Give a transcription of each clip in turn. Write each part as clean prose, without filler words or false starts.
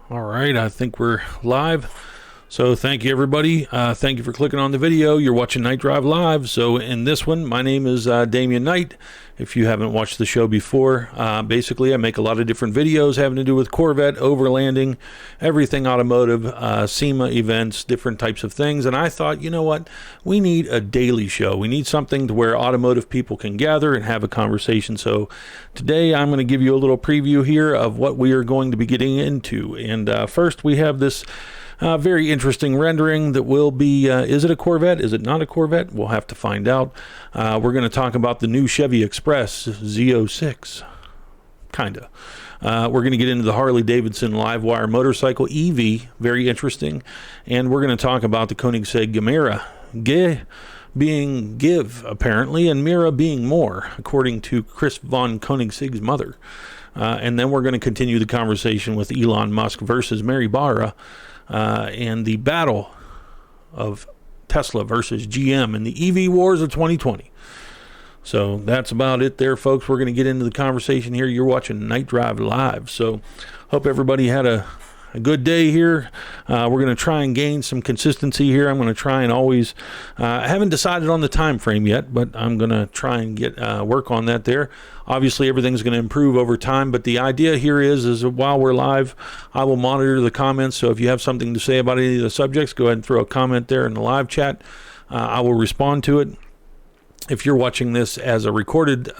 All right, I think we're live. So thank you, everybody. Thank you for clicking on the video. You're watching Knight Drive Live. So in this one, my name is Damian Knight. If you haven't watched the show before, basically I make a lot of different videos having to do with Corvette, overlanding, everything automotive, SEMA events, different types of things. And I thought, you know what? We need a daily show. We need something to where automotive people can gather and have a conversation. So today I'm going to give you a little preview here of what we are going to be getting into. And first we have this very interesting rendering that will be, is it a Corvette? Is it not a Corvette? We'll have to find out. We're going to talk about the new Chevy Express Z06. Kinda. We're going to get into the Harley Davidson Livewire motorcycle EV. Very interesting. And we're going to talk about the Koenigsegg Gemera. Being give, apparently, and Mira being more, according to Chris von Koenigsegg's mother. And then we're going to continue the conversation with Elon Musk versus Mary Barra. And the battle of Tesla versus GM in the EV wars of 2020. So that's about it there, folks. We're going to get into the conversation here. You're watching Knight Drive Live. So hope everybody had a good day here. We're going to try and gain some consistency here. I'm going to try and always, I haven't decided on the time frame yet, but I'm going to try and get work on that there. Obviously, everything's going to improve over time, but the idea here is while we're live, I will monitor the comments. So if you have something to say about any of the subjects, go ahead and throw a comment there in the live chat. I will respond to it. If you're watching this as a recorded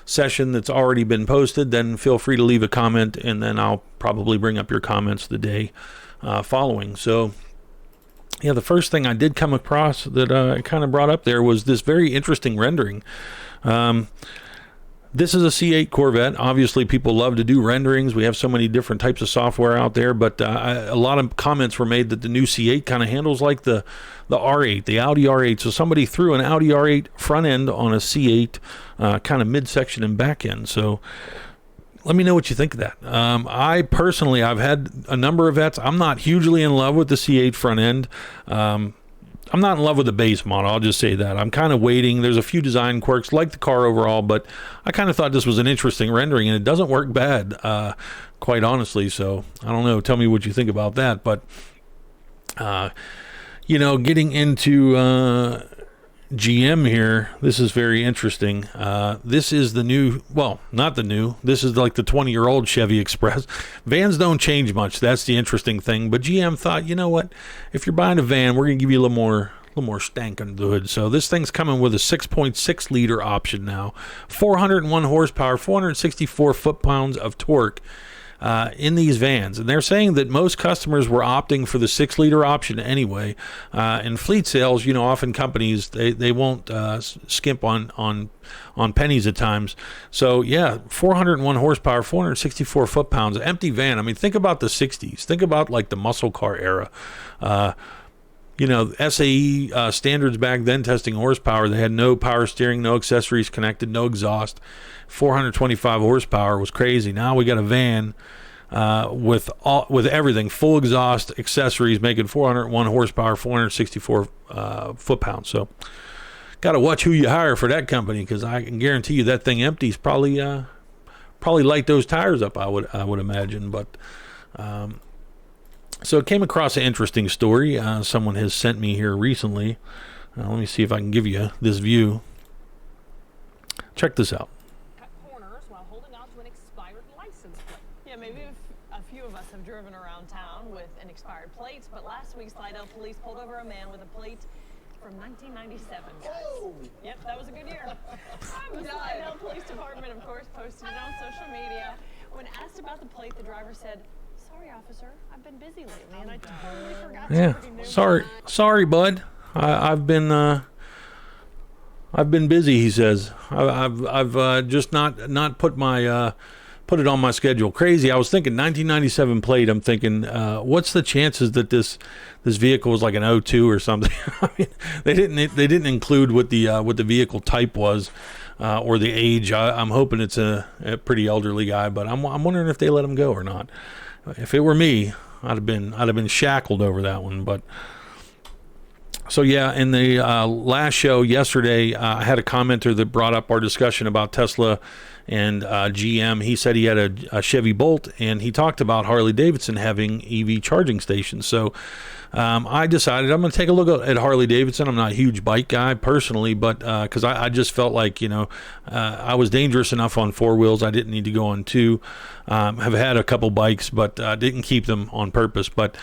session that's already been posted, then feel free to leave a comment, and then I'll probably bring up your comments the day following. So, yeah, the first thing I did come across that I kind of brought up there was this very interesting rendering. This is a C8 Corvette. Obviously, people love to do renderings. We have so many different types of software out there, but a lot of comments were made that the new C8 kind of handles like the R8, the Audi R8. So somebody threw an Audi R8 front end on a C8 kind of midsection and back end. So let me know what you think of that. I personally, I've had a number of vets. I'm not hugely in love with the C8 front end. I'm not in love with the base model. I'll just say that. I'm kind of waiting. There's a few design quirks, like the car overall, but I kind of thought this was an interesting rendering, and it doesn't work bad, quite honestly. So I don't know. Tell me what you think about that. But, you know, getting into GM here, this is very interesting. This is the new, well, not the new, this is like the 20-year-old Chevy Express. Vans don't change much. That's the interesting thing. But GM thought, you know what, if you're buying a van, we're going to give you a little more stank under the hood. So this thing's coming with a 6.6 liter option now, 401 horsepower, 464 foot-pounds of torque. In these vans, and they're saying that most customers were opting for the 6 liter option anyway. In fleet sales, you know, often companies they won't skimp on pennies at times. So yeah, 401 horsepower, 464 foot-pounds, empty van. I mean, think about the 60s. Think about like the muscle car era. You know, SAE standards back then testing horsepower, they had no power steering, no accessories connected, no exhaust. 425 horsepower was crazy. Now we got a van with everything, full exhaust, accessories, making 401 horsepower, 464 foot-pounds. So got to watch who you hire for that company, because I can guarantee you that thing empties probably light those tires up, I would imagine. But so it came across an interesting story. Someone has sent me here recently. Let me see if I can give you this view. Check this out. Cut corners while holding on to an expired license plate. Yeah, maybe a few of us have driven around town with an expired plate, but last week Slidell police pulled over a man with a plate from 1997, guys. Oh. Yep, that was a good year. The Slidell Police Department, of course, posted it on social media. When asked about the plate, the driver said, "Sorry, officer, I've been busy lately, and I totally forgot to renew my Sorry, bud. I've been busy," he says. I've just not put it on my schedule. Crazy. I was thinking 1997 plate. I'm thinking, what's the chances that this vehicle was like an 02 or something? I mean, they didn't include what the vehicle type was, or the age. I'm hoping it's a pretty elderly guy, but I'm wondering if they let him go or not. If it were me, I'd have been shackled over that one. But so yeah, in the last show yesterday, I had a commenter that brought up our discussion about Tesla and GM. He said he had a Chevy Bolt, and he talked about Harley Davidson having EV charging stations. So I decided I'm going to take a look at Harley Davidson. I'm not a huge bike guy personally, but because I just felt like, I was dangerous enough on four wheels. I didn't need to go on two. Have had a couple bikes, but didn't keep them on purpose. But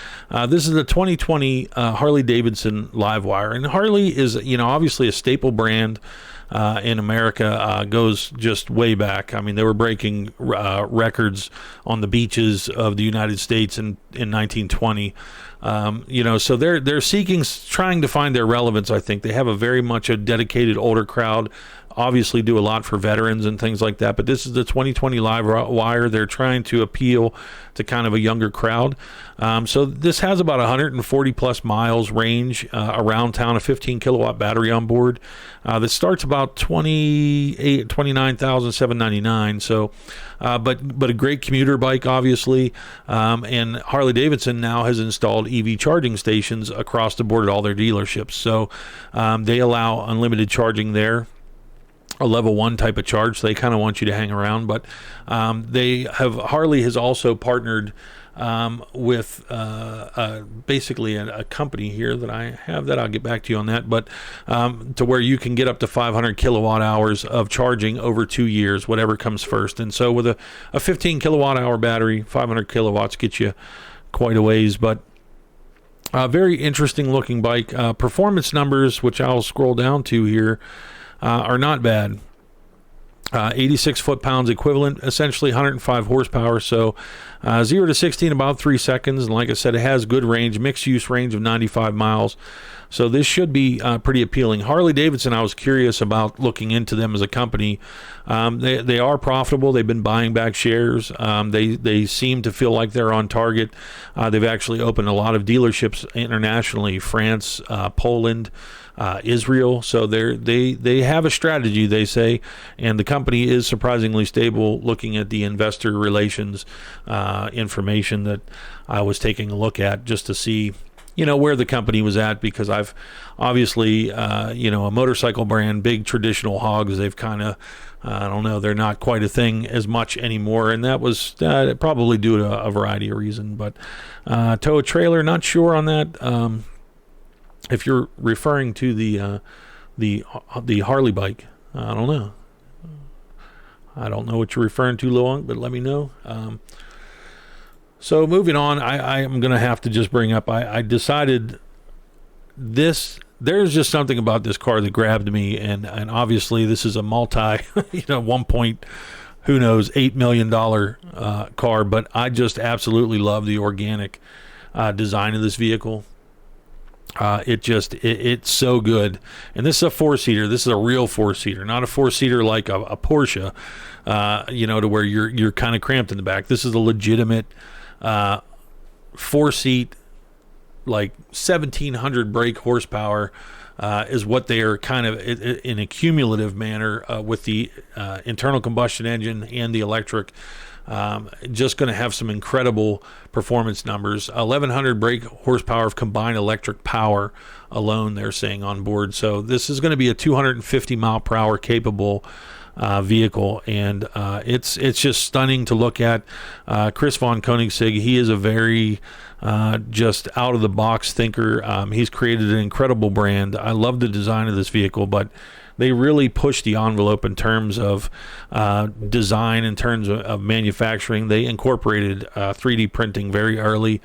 this is the 2020 Harley Davidson Livewire. And Harley is, obviously a staple brand in America, goes just way back. I mean, they were breaking records on the beaches of the United States in 1920. So they're trying to find their relevance. I think they have a very much a dedicated older crowd, obviously do a lot for veterans and things like that, but this is the 2020 Livewire. They're trying to appeal to kind of a younger crowd. So this has about 140 plus miles range around town, a 15 kilowatt battery on board that starts about $29,799. So but a great commuter bike, obviously. And Harley Davidson now has installed EV charging stations across the board at all their dealerships. So they allow unlimited charging there, a level 1 type of charge. So they kind of want you to hang around. But Harley has also partnered with basically a company here that I have that I'll get back to you on that, but to where you can get up to 500 kilowatt hours of charging over 2 years, whatever comes first. And so with a 15 kilowatt hour battery, 500 kilowatts gets you quite a ways. But very interesting looking bike. Performance numbers, which I'll scroll down to here, are not bad. 86 foot-pounds equivalent, essentially 105 horsepower. So 0 to 60 in about 3 seconds. And like I said, it has good range, mixed use range of 95 miles. So this should be pretty appealing. Harley Davidson, I was curious about looking into them as a company. They are profitable. They've been buying back shares. They seem to feel like they're on target. They've actually opened a lot of dealerships internationally, France, Poland, Israel. So they have a strategy, they say, and the company is surprisingly stable. Looking at the investor relations information that I was taking a look at just to see where the company was at, because I've obviously a motorcycle brand, big traditional hogs, they've kind of I don't know, they're not quite a thing as much anymore, and that was probably due to a variety of reasons. But tow a trailer, not sure on that. If you're referring to the Harley bike, I don't know. I don't know what you're referring to, Luong, but let me know. So moving on, I am going to have to just bring up, I decided this, there's just something about this car that grabbed me, and obviously this is a $1.8 million car, but I just absolutely love the organic design of this vehicle. It's so good. And this is a four-seater. This is a real four-seater, not a four-seater like a Porsche, to where you're kind of cramped in the back. This is a legitimate four-seat, like 1,700 brake horsepower is what they are, kind of in a cumulative manner with the internal combustion engine and the electric. Just going to have some incredible performance numbers. 1,100 brake horsepower of combined electric power alone, they're saying on board. So this is going to be a 250 mile per hour capable vehicle, and it's just stunning to look at. Chris von Koenigsegg, he is a very just out of the box thinker. He's created an incredible brand. I love the design of this vehicle, but they really pushed the envelope in terms of design, in terms of manufacturing. They incorporated 3D printing very early,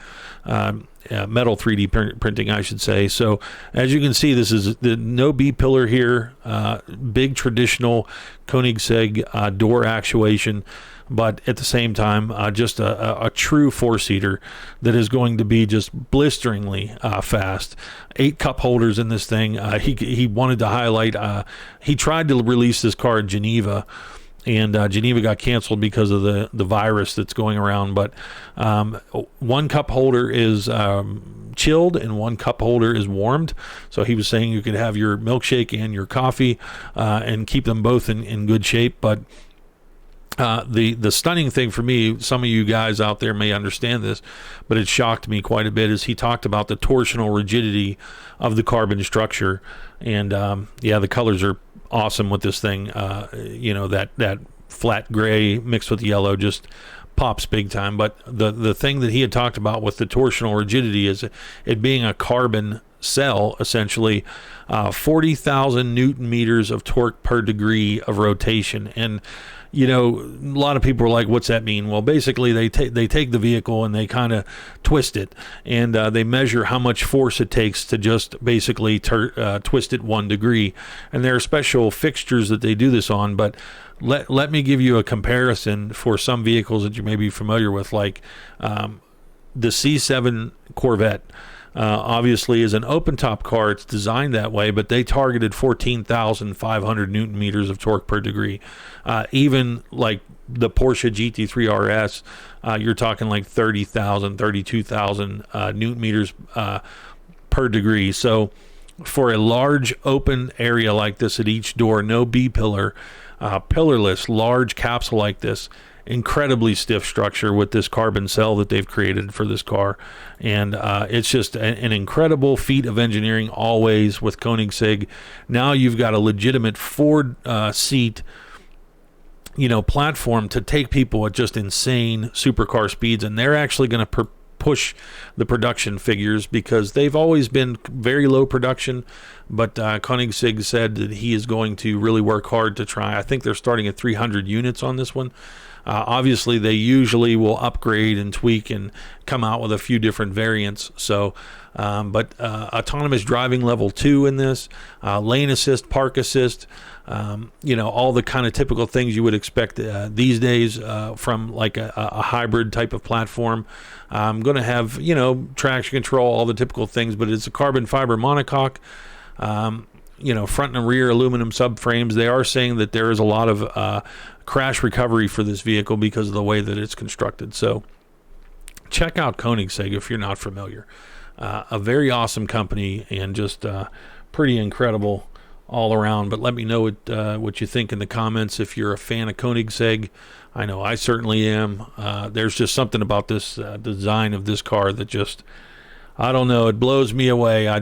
metal 3D printing, I should say. So as you can see, this is the no B-pillar here, big traditional Koenigsegg door actuation, but at the same time, just a true four-seater that is going to be just blisteringly fast. 8 cup holders in this thing. He wanted to highlight, he tried to release this car in Geneva, and Geneva got canceled because of the virus that's going around. But 1 cup holder is chilled and 1 cup holder is warmed. So he was saying you could have your milkshake and your coffee and keep them both in good shape. But the stunning thing for me, some of you guys out there may understand this, but it shocked me quite a bit, is he talked about the torsional rigidity of the carbon structure. And the colors are awesome with this thing. That flat gray mixed with yellow just pops big time. But the thing that he had talked about with the torsional rigidity is it being a carbon cell, essentially 40,000 Newton meters of torque per degree of rotation. And a lot of people are like, what's that mean? Well, basically they take the vehicle and they kind of twist it, and they measure how much force it takes to just basically twist it 1 degree. And there are special fixtures that they do this on, but let me give you a comparison for some vehicles that you may be familiar with, like the C7 Corvette. Obviously is an open top car. It's designed that way, but they targeted 14,500 Newton meters of torque per degree. Even like the Porsche GT3 RS, you're talking like 30,000, 32,000 Newton meters per degree. So for a large open area like this at each door, no B-pillar, pillarless, large capsule like this, incredibly stiff structure with this carbon cell that they've created for this car. And it's just an incredible feat of engineering always with Koenigsegg. Now you've got a legitimate Ford seat platform to take people at just insane supercar speeds, and they're actually going to push the production figures because they've always been very low production. But Koenigsegg said that he is going to really work hard to try. I think they're starting at 300 units on this one. Obviously, they usually will upgrade and tweak and come out with a few different variants. So, but autonomous driving level 2 in this, lane assist, park assist, all the kind of typical things you would expect these days from like a hybrid type of platform. I'm going to have, traction control, all the typical things, but it's a carbon fiber monocoque. Front and rear aluminum subframes. They are saying that there is a lot of crash recovery for this vehicle because of the way that it's constructed. So check out Koenigsegg if you're not familiar. A very awesome company and just pretty incredible all around. But let me know what you think in the comments if you're a fan of Koenigsegg. I know I certainly am. There's just something about this design of this car that just, I don't know, it blows me away. I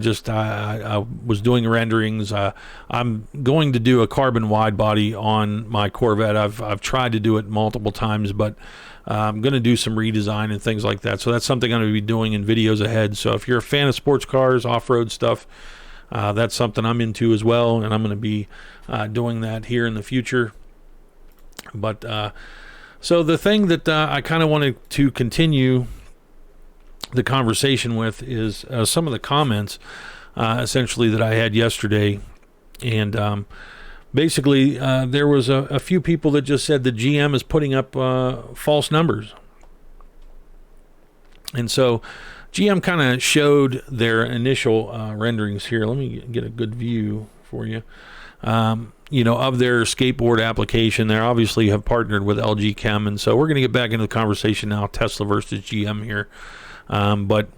was doing renderings. I'm going to do a carbon wide body on my Corvette. I've tried to do it multiple times, but I'm going to do some redesign and things like that. So that's something I'm going to be doing in videos ahead. So if you're a fan of sports cars, off-road stuff, that's something I'm into as well, and I'm going to be doing that here in the future. But so the thing that I kind of wanted to continue the conversation with is some of the comments essentially that I had yesterday. And basically there was a few people that just said the GM is putting up false numbers. And so GM kind of showed their initial renderings here. Let me get a good view for you. Of their skateboard application. They obviously have partnered with LG Chem. And so we're going to get back into the conversation now, Tesla versus GM here. But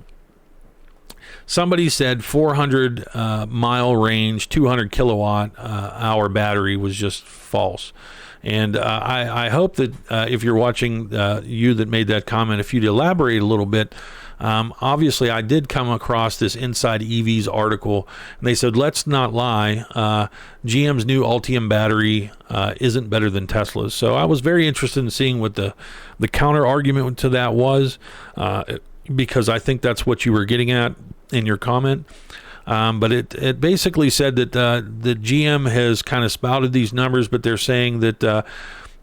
somebody said 400 mile range, 200 kilowatt hour battery was just false. And I hope that if you're watching, you that made that comment, if you'd elaborate a little bit. Obviously, I did come across this Inside EVs article, and they said, let's not lie, GM's new Ultium battery isn't better than Tesla's. So I was very interested in seeing what the counter argument to that was, because I think that's what you were getting at in your comment. But it basically said that the GM has kind of spouted these numbers, but they're saying that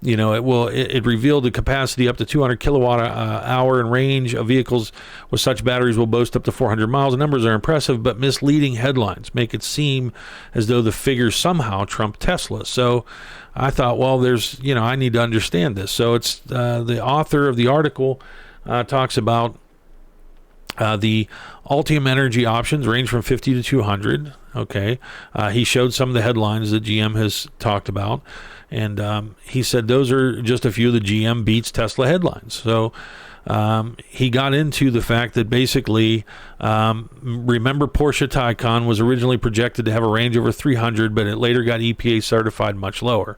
it revealed the capacity up to 200 kilowatt hour in range of vehicles with such batteries will boast up to 400 miles. The numbers are impressive, but misleading headlines make it seem as though the figures somehow trump Tesla. So I thought, well, I need to understand this. So it's the author of the article talks about the Ultium energy options range from 50 to 200. Okay. He showed some of the headlines that GM has talked about. And he said those are just a few of the GM beats Tesla headlines. So he got into the fact that basically, remember Porsche Taycan was originally projected to have a range over 300, but it later got EPA certified much lower.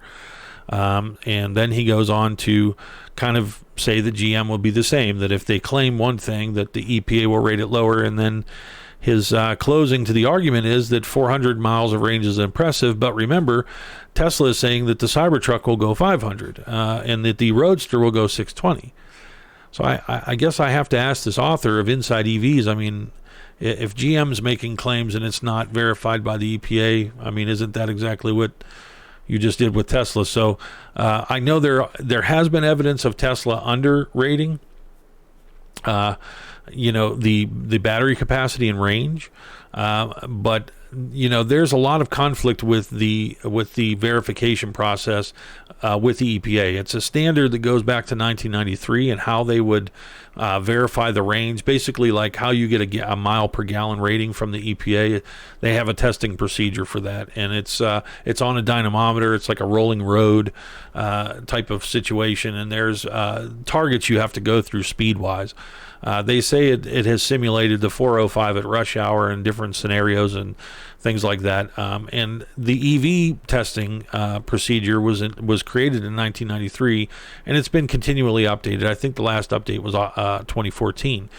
And then he goes on to kind of say that GM will be the same, that if they claim one thing, that the EPA will rate it lower. And then his closing to the argument is that 400 miles of range is impressive, but remember, Tesla is saying that the Cybertruck will go 500 and that the Roadster will go 620. So I guess I have to ask this author of Inside EVs, I mean, if GM's making claims and it's not verified by the EPA, I mean, isn't that exactly what you just did with Tesla? So I know there has been evidence of Tesla underrating the battery capacity and range, but there's a lot of conflict with the verification process with the EPA. It's a standard that goes back to 1993 and how they would verify the range, basically like how you get a mile per gallon rating from the EPA. They have a testing procedure for that, and it's on a dynamometer. It's like a rolling road type of situation, and there's targets you have to go through speed wise. They say it has simulated the 405 at rush hour in different scenarios and things like that. And the EV testing procedure was created in 1993, and it's been continually updated. I think the last update was 2014.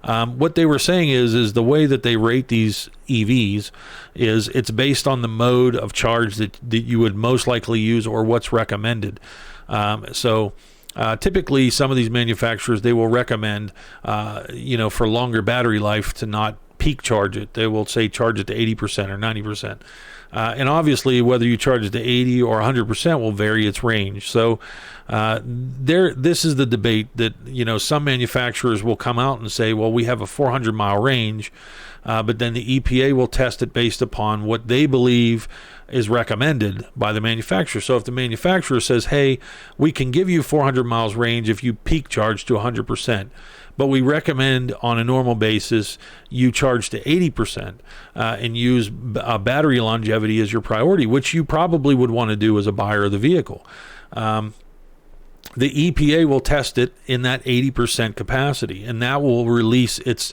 What they were saying is the way that they rate these EVs is it's based on the mode of charge that you would most likely use or what's recommended. Typically, some of these manufacturers, they will recommend, for longer battery life to not peak charge it. They will say charge it to 80% or 90%. And obviously, whether you charge it to 80 or 100% will vary its range. So this is the debate that, some manufacturers will come out and say, well, we have a 400-mile range, but then the EPA will test it based upon what they believe is recommended by the manufacturer. So if the manufacturer says, hey, we can give you 400 miles range if you peak charge to 100%, but we recommend on a normal basis you charge to 80% and use battery longevity as your priority, which you probably would want to do as a buyer of the vehicle. The EPA will test it in that 80% capacity, and that will release its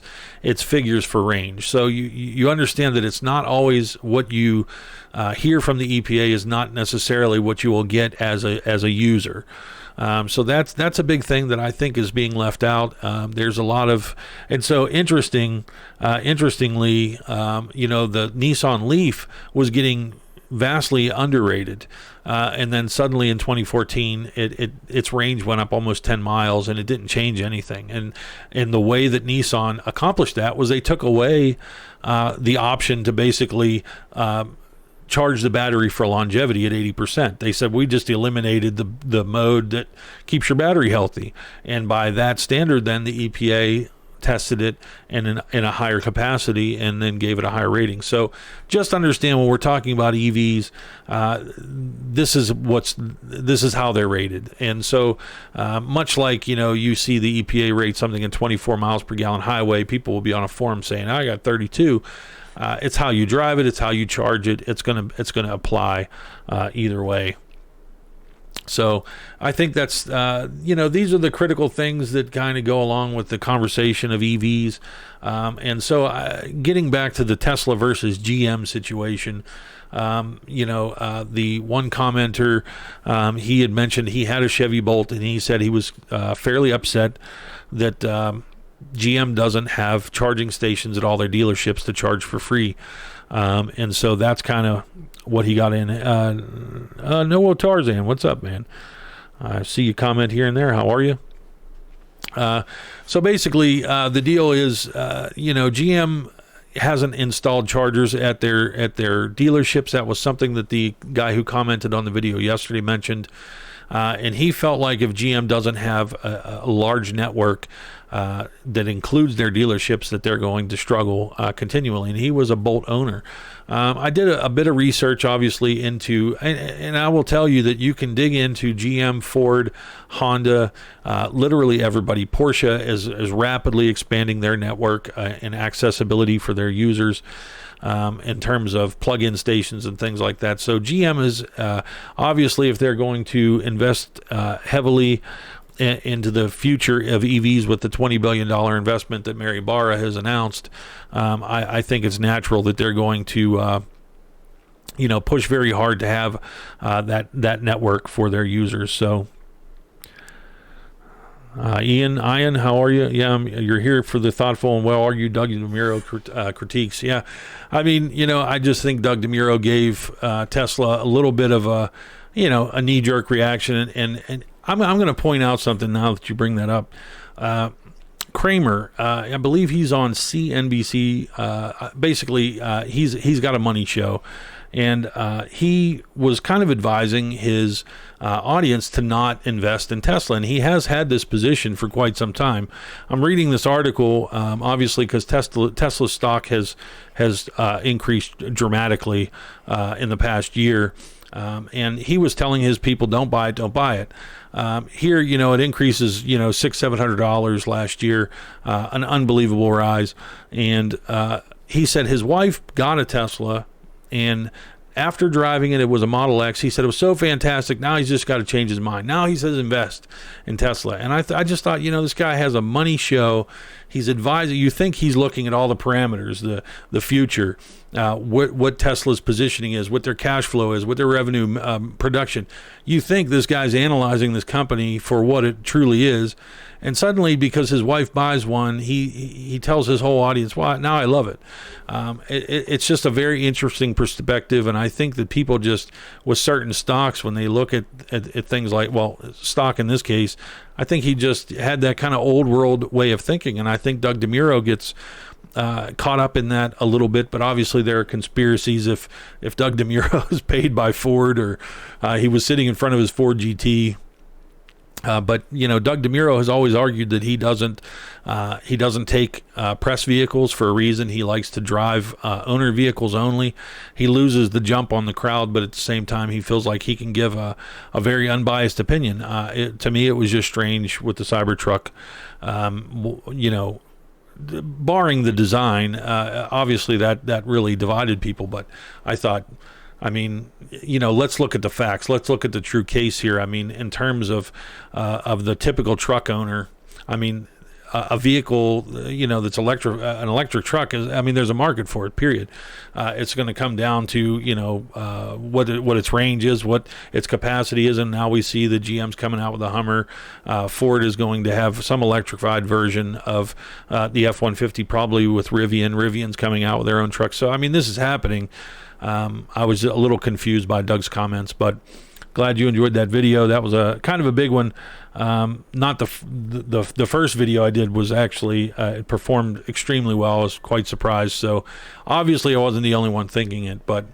figures for range. So you understand that it's not always what you hear from the EPA is not necessarily what you will get as a user. So that's a big thing that I think is being left out. There's a lot of, and so interestingly, the Nissan Leaf was getting vastly underrated, and then suddenly in 2014 its range went up almost 10 miles and it didn't change anything. And the way that Nissan accomplished that was they took away the option to basically charge the battery for longevity at 80%. They said we just eliminated the mode that keeps your battery healthy, and by that standard then the EPA tested it in a higher capacity and then gave it a higher rating. So just understand when we're talking about EVs, this is how they're rated. And so much like you see the EPA rate something at 24 miles per gallon highway, people will be on a forum saying I got 32. It's how you drive it, it's how you charge it. It's gonna apply either way. So I think that's, these are the critical things that kind of go along with the conversation of EVs. And so getting back to the Tesla versus GM situation, the one commenter, he had mentioned he had a Chevy Bolt, and he said he was fairly upset that GM doesn't have charging stations at all their dealerships to charge for free. And so that's kind of what he got in. Noah Tarzan, what's up, man? I see you comment here and there. How are you? So basically, the deal is, GM hasn't installed chargers at their dealerships. That was something that the guy who commented on the video yesterday mentioned. And he felt like if GM doesn't have a large network that includes their dealerships, that they're going to struggle continually. And he was a Bolt owner. I did a bit of research, obviously, into, and I will tell you that you can dig into GM, Ford, Honda, literally everybody. Porsche is rapidly expanding their network and accessibility for their users. In terms of plug-in stations and things like that. So GM is obviously, if they're going to invest heavily into the future of EVs with the $20 billion investment that Mary Barra has announced, I think it's natural that they're going to push very hard to have that network for their users. So Ian, how are you? Yeah, you're here for the thoughtful and well-argued Doug DeMuro critiques. Yeah, I mean, I just think Doug DeMuro gave Tesla a little bit of a knee-jerk reaction, and I'm going to point out something now that you bring that up. Kramer, I believe he's on CNBC. Basically, he's got a money show, and he was kind of advising his audience to not invest in Tesla, and he has had this position for quite some time. I'm reading this article, obviously, because Tesla stock has increased dramatically in the past year. And he was telling his people, don't buy it. Here, it increases, $600-700 last year, an unbelievable rise. And he said his wife got a Tesla, and after driving it, it was a Model X. He said it was so fantastic. Now he's just got to change his mind. Now he says invest in Tesla. And I just thought, this guy has a money show. He's advising. You think he's looking at all the parameters, the future, what Tesla's positioning is, what their cash flow is, what their revenue production. You think this guy's analyzing this company for what it truly is. And suddenly, because his wife buys one, he tells his whole audience, well, now I love it. It's just a very interesting perspective. And I think that people just, with certain stocks, when they look at things like, stock in this case, I think he just had that kind of old world way of thinking. And I think Doug DeMuro gets caught up in that a little bit, but obviously there are conspiracies. If Doug DeMuro is paid by Ford, or he was sitting in front of his Ford GT. But Doug DeMuro has always argued that he doesn't take press vehicles for a reason. He likes to drive owner vehicles only. He loses the jump on the crowd, but at the same time, he feels like he can give a very unbiased opinion. To me, it was just strange with the Cybertruck. Barring the design, obviously that really divided people. But I thought, let's look at the facts. Let's look at the true case here. In terms of the typical truck owner, a vehicle, that's an electric truck is, there's a market for it, period. It's going to come down to, what its range is, what its capacity is. And now we see the GM's coming out with a Hummer. Ford is going to have some electrified version of the F-150, probably with Rivian. Rivian's coming out with their own truck. So, this is happening. I was a little confused by Doug's comments, but glad you enjoyed that video. That was a kind of a big one. Not the first video I did was actually it performed extremely well. I was quite surprised. So obviously I wasn't the only one thinking it, but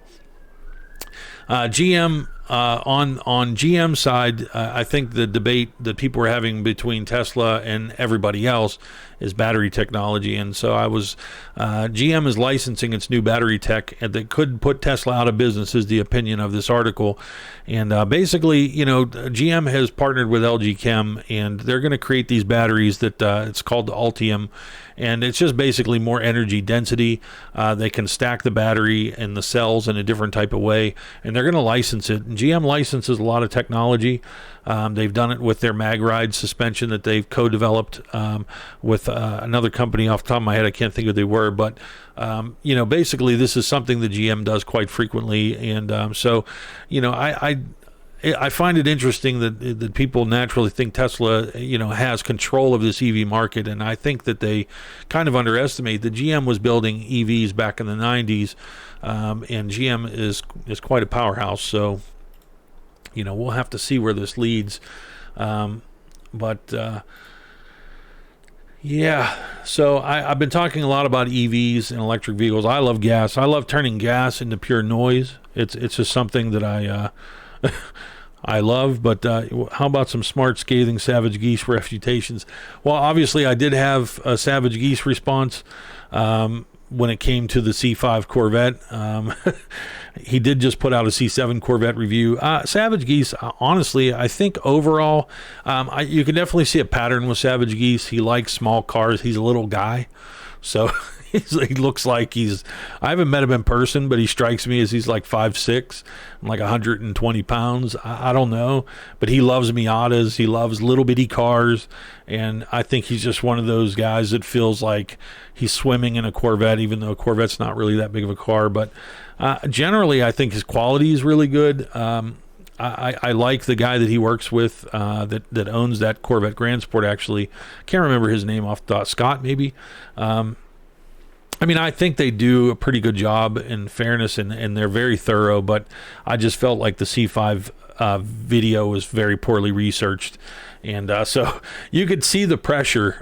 GM on GM side, I think the debate that people were having between Tesla and everybody else is battery technology. And so GM is licensing its new battery tech that could put Tesla out of business, is the opinion of this article. And basically, GM has partnered with LG Chem, and they're going to create these batteries that it's called the Ultium. And it's just basically more energy density. They can stack the battery and the cells in a different type of way, and they're going to license it. And GM licenses a lot of technology. They've done it with their MagRide suspension that they've co-developed with another company off the top of my head. I can't think of who they were, but basically this is something that GM does quite frequently. And I find it interesting that people naturally think Tesla, has control of this EV market, and I think that they kind of underestimate that GM was building EVs back in the 90s, and GM is quite a powerhouse. So, we'll have to see where this leads. So I've been talking a lot about EVs and electric vehicles. I love gas. I love turning gas into pure noise. It's just something that I love, but how about some smart, scathing Savage Geese refutations? Well, obviously, I did have a Savage Geese response when it came to the C5 Corvette. He did just put out a C7 Corvette review. Savage Geese, honestly, I think overall, you can definitely see a pattern with Savage Geese. He likes small cars. He's a little guy, so he looks like I haven't met him in person, but he strikes me as he's like 5'6", like 120 pounds. I don't know, but he loves Miatas. He loves little bitty cars, and I think he's just one of those guys that feels like he's swimming in a Corvette, even though a Corvette's not really that big of a car. But generally, I think his quality is really good. I like the guy that he works with that owns that Corvette Grand Sport. Actually, can't remember his name off the top. Scott, maybe. I mean, I think they do a pretty good job in fairness, and they're very thorough, but I just felt like the C5 video was very poorly researched. And so you could see the pressure.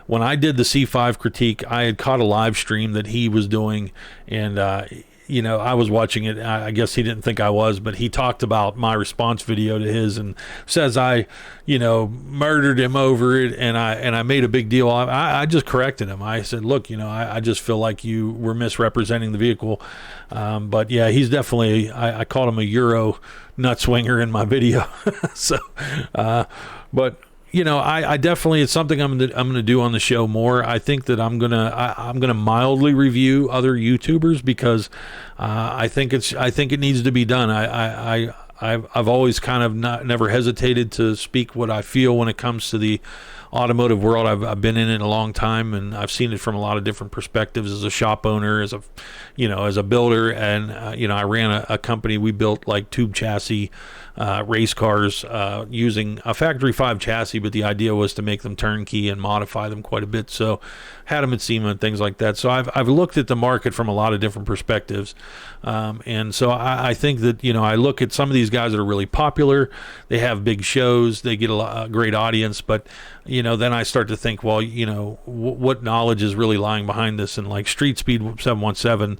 When I did the C5 critique, I had caught a live stream that he was doing, and I was watching it. I guess he didn't think I was, but he talked about my response video to his and says I, murdered him over it, and I made a big deal. I just corrected him. I said, look, I just feel like you were misrepresenting the vehicle. But yeah, he's definitely, I called him a Euro nut swinger in my video. So, but I definitely, it's something I'm gonna do on the show more. I think that I'm gonna mildly review other YouTubers because I think it needs to be done. I've always kind of never hesitated to speak what I feel when it comes to the automotive world. I've been in it a long time, and I've seen it from a lot of different perspectives as a shop owner, as a builder, and I ran a company. We built like tube chassis race cars using a factory 5 chassis, but the idea was to make them turnkey and modify them quite a bit. So had them at SEMA and things like that. So I've looked at the market from a lot of different perspectives, and so I think that I look at some of these guys that are really popular. They have big shows, they get a great audience, but then I start to think, well, what knowledge is really lying behind this? And like Street Speed 717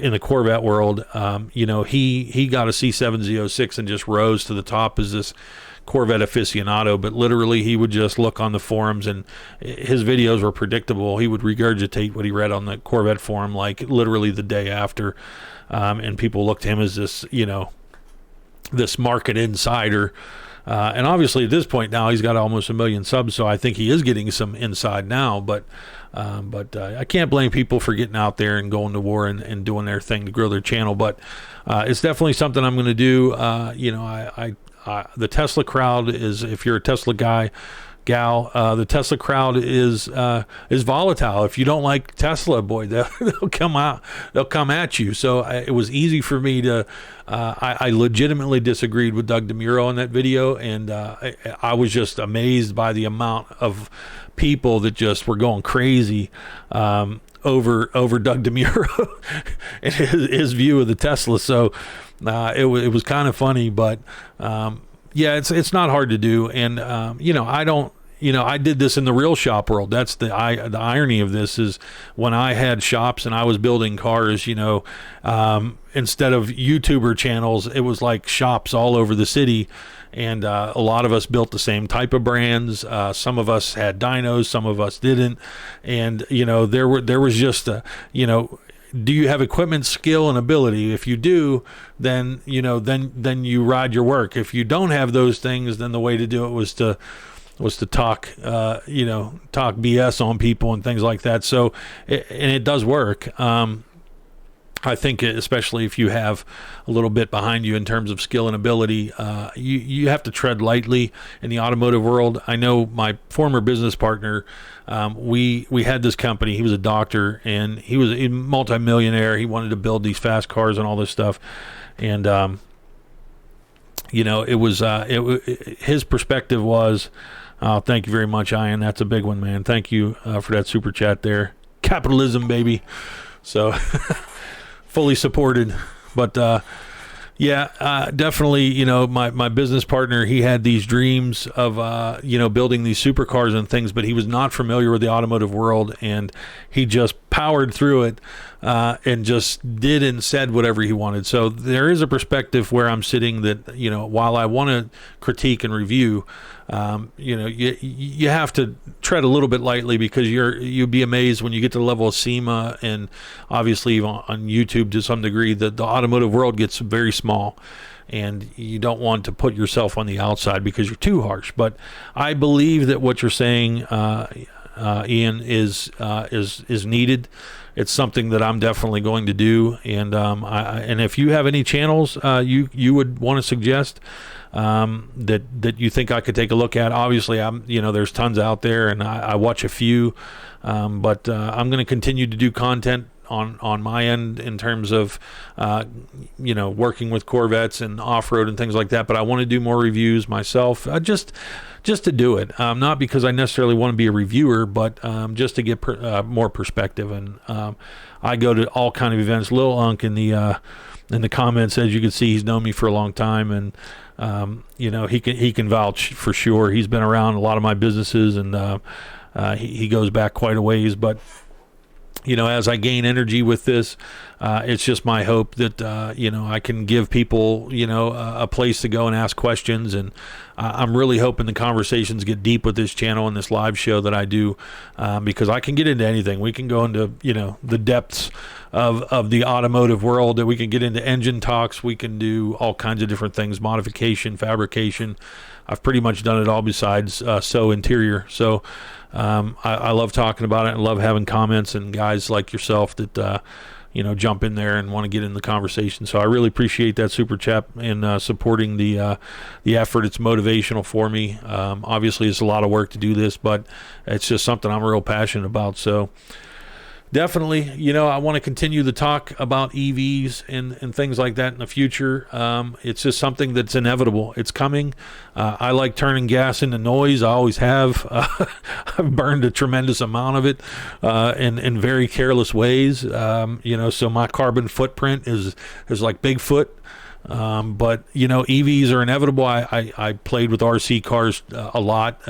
in the Corvette world, he got a C7 Z06 and just rose to the top as this Corvette aficionado, but literally he would just look on the forums, and his videos were predictable. He would regurgitate what he read on the Corvette forum like literally the day after, and people looked to him as this this market insider. And obviously at this point now he's got almost 1 million subs, so I think he is getting some inside now. But I can't blame people for getting out there and going to war and doing their thing to grow their channel. But it's definitely something I'm going to do. The Tesla crowd is, if you're a Tesla guy, gal, the Tesla crowd is volatile. If you don't like Tesla, boy, they'll come out, they'll come at you. So it was easy for me to. I legitimately disagreed with Doug DeMuro on that video, and I was just amazed by the amount of people that just were going crazy over Doug DeMuro and his view of the Tesla. So it was kind of funny, but yeah, it's not hard to do, and I don't. I did this in the real shop world. That's the irony of this is when I had shops and I was building cars, instead of YouTuber channels, it was like shops all over the city. And a lot of us built the same type of brands. Some of us had dynos, some of us didn't. And, there was just do you have equipment, skill, and ability? If you do, then you ride your work. If you don't have those things, then the way to do it was to talk, talk BS on people and things like that. So, and it does work. I think especially if you have a little bit behind you in terms of skill and ability, you have to tread lightly in the automotive world. I know my former business partner, we had this company. He was a doctor, and he was a multimillionaire. He wanted to build these fast cars and all this stuff. And, it was his perspective was, thank you very much, Ian. That's a big one, man. Thank you for that super chat there. Capitalism, baby. So fully supported. But definitely, my business partner, he had these dreams of, building these supercars and things, but he was not familiar with the automotive world, and he just powered through it and just did and said whatever he wanted. So there is a perspective where I'm sitting that, while I want to critique and review, you have to tread a little bit lightly, because you'd be amazed when you get to the level of SEMA and obviously on YouTube to some degree that the automotive world gets very small, and you don't want to put yourself on the outside because you're too harsh. But I believe that what you're saying, Ian, is needed. It's something that I'm definitely going to do, and and if you have any channels you would want to suggest that you think I could take a look at, obviously there's tons out there, and I watch a few, but I'm going to continue to do content on my end in terms of working with Corvettes and off-road and things like that, but I want to do more reviews myself, just to do it, not because I necessarily want to be a reviewer, but just to get more perspective. And I go to all kind of events. Lil Unk in the comments, as you can see, he's known me for a long time, and he can vouch for sure. He's been around a lot of my businesses, and he goes back quite a ways. But as I gain energy with this, it's just my hope that I can give people a place to go and ask questions. And I'm really hoping the conversations get deep with this channel and this live show that I do, because I can get into anything. We can go into the depths of the automotive world, that we can get into engine talks. We can do all kinds of different things, modification, fabrication. I've pretty much done it all besides sew interior. So I love talking about it, and love having comments and guys like yourself that jump in there and want to get in the conversation. So I really appreciate that super chat and supporting the effort. It's motivational for me. Obviously, it's a lot of work to do this, but it's just something I'm real passionate about. So definitely, I want to continue the talk about EVs and things like that in the future. It's just something that's inevitable. It's coming. I like turning gas into noise. I always have. I've burned a tremendous amount of it in very careless ways. So my carbon footprint is like Bigfoot. But EVs are inevitable. I played with RC cars a lot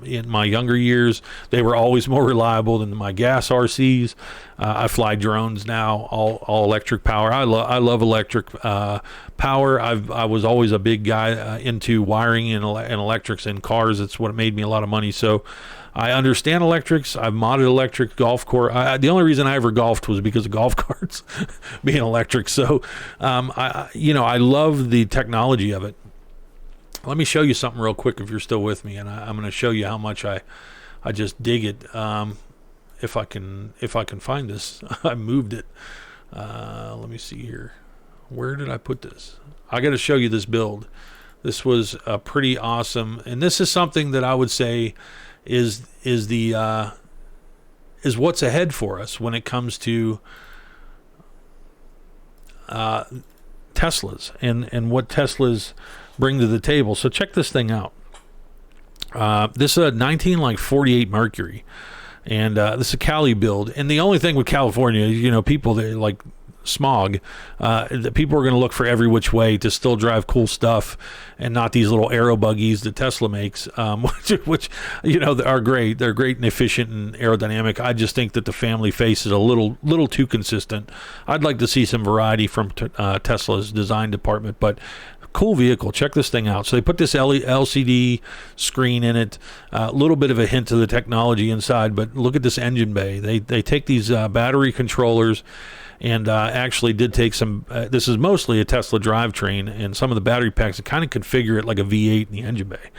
in my younger years. They were always more reliable than my gas RCs. I fly drones now, all electric power. I love electric power. I was always a big guy into wiring and electrics in cars. It's what made me a lot of money. So I understand electrics. I've modded electric golf course. The only reason I ever golfed was because of golf carts being electric. So, I love the technology of it. Let me show you something real quick if you're still with me, and I'm going to show you how much I just dig it. If I can find this, I moved it. Let me see here. Where did I put this? I got to show you this build. This was pretty awesome, and this is something that I would say is what's ahead for us when it comes to Teslas and what Teslas bring to the table. So check this thing out. This is a 1948 Mercury, and this is a Cali build. And the only thing with California is, people that like smog, that people are going to look for every which way to still drive cool stuff, and not these little aero buggies that Tesla makes, which are great. They're great and efficient and aerodynamic. I just think that the family face is a little too consistent. I'd like to see some variety from Tesla's design department, but cool vehicle. Check this thing out. So they put this LCD screen in it, a little bit of a hint to the technology inside, but look at this engine bay. They take these battery controllers and actually did take some, this is mostly a Tesla drivetrain, and some of the battery packs that kind of configure it like a V8 in the engine bay.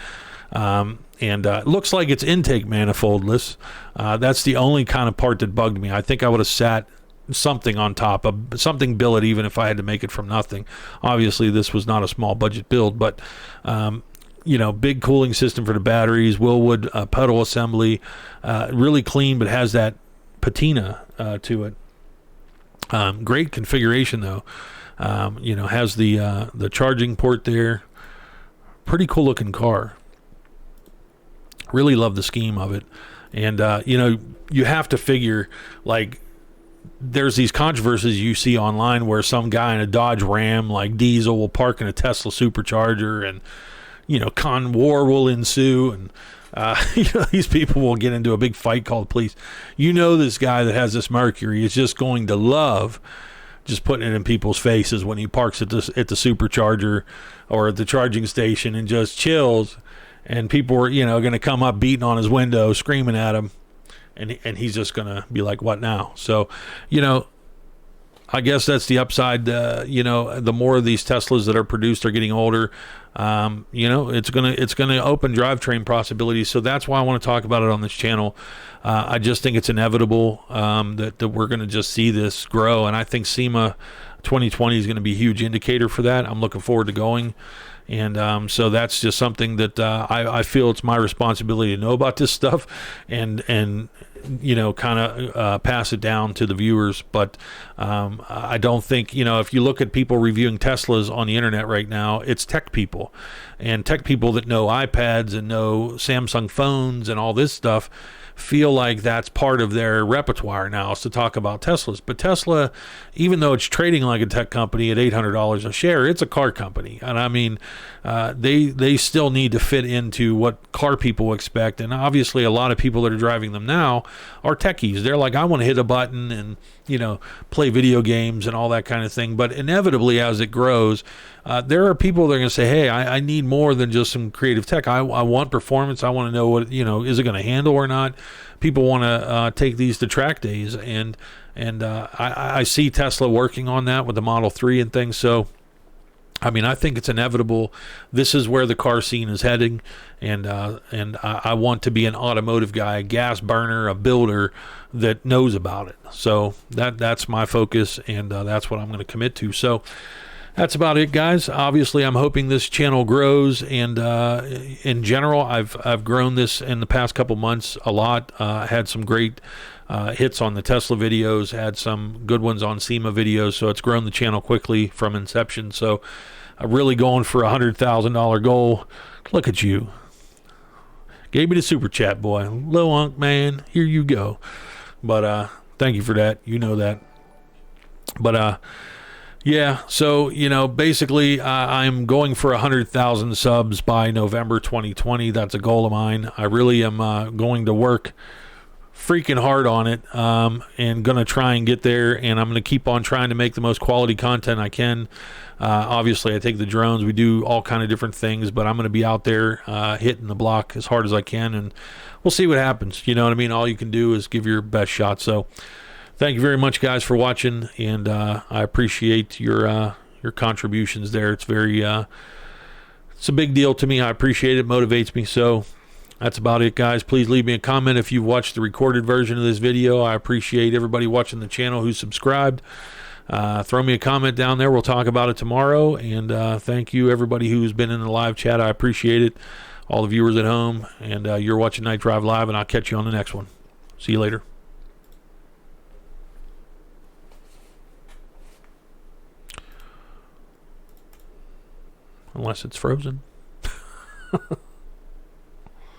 And it looks like it's intake manifoldless. That's the only kind of part that bugged me. I think I would have sat something on top of something billet, even if I had to make it from nothing. Obviously, this was not a small budget build, but big cooling system for the batteries, Willwood pedal assembly, really clean, but has that patina to it. Great configuration though. Has the charging port there. Pretty cool looking car. Really love the scheme of it. And you have to figure, like, there's these controversies you see online where some guy in a Dodge Ram like diesel will park in a Tesla supercharger, and con war will ensue, and these people will get into a big fight called police. This guy that has this Mercury is just going to love just putting it in people's faces when he parks at the supercharger or at the charging station and just chills, and people are going to come up beating on his window, screaming at him, and he's just going to be like, what now? So I guess that's the upside. The more of these Teslas that are produced are getting older, it's gonna open drivetrain possibilities. So that's why I want to talk about it on this channel. I just think it's inevitable that we're going to just see this grow, and I think SEMA 2020 is going to be a huge indicator for that. I'm looking forward to going, And so that's just something that I feel it's my responsibility to know about this stuff, and kind of pass it down to the viewers. But I don't think, if you look at people reviewing Teslas on the internet right now, it's tech people, and tech people that know iPads and know Samsung phones and all this stuff feel like that's part of their repertoire now, is to talk about Teslas. But Tesla, even though it's trading like a tech company at $800 a share, it's a car company. And I mean, they still need to fit into what car people expect. And obviously a lot of people that are driving them now are techies. They're like, I want to hit a button and play video games and all that kind of thing. But inevitably, as it grows, there are people that are going to say, hey, I need more than just some creative tech. I want performance. I want to know what, is it going to handle or not? People want to take these to track days. And I see Tesla working on that with the Model 3 and things. So, I mean, I think it's inevitable. This is where the car scene is heading, and I want to be an automotive guy, a gas burner, a builder that knows about it. So that's my focus, and that's what I'm going to commit to. So that's about it, guys. Obviously, I'm hoping this channel grows, and in general, I've grown this in the past couple months a lot. Had some great hits on the Tesla videos, had some good ones on SEMA videos, so it's grown the channel quickly from inception. So I'm really going for $100,000 goal. Look at you. Gave me the super chat, boy. Low Unk, man, here you go. But thank you for that. You know that. But yeah, so basically I'm going for 100,000 subs by November 2020. That's a goal of mine. I really am going to work freaking hard on it, and gonna try and get there, and I'm gonna keep on trying to make the most quality content I can. Obviously I take the drones, we do all kind of different things, but I'm gonna be out there hitting the block as hard as I can, and we'll see what happens. You know what I mean? All you can do is give your best shot. So thank you very much, guys, for watching, and I appreciate your contributions there. It's very it's a big deal to me. I appreciate it. Motivates me. So that's about it, guys. Please leave me a comment if you've watched the recorded version of this video. I appreciate everybody watching the channel who's subscribed. Throw me a comment down there. We'll talk about it tomorrow. And thank you, everybody who's been in the live chat. I appreciate it. All the viewers at home. And you're watching Night Drive Live, and I'll catch you on the next one. See you later. Unless it's frozen.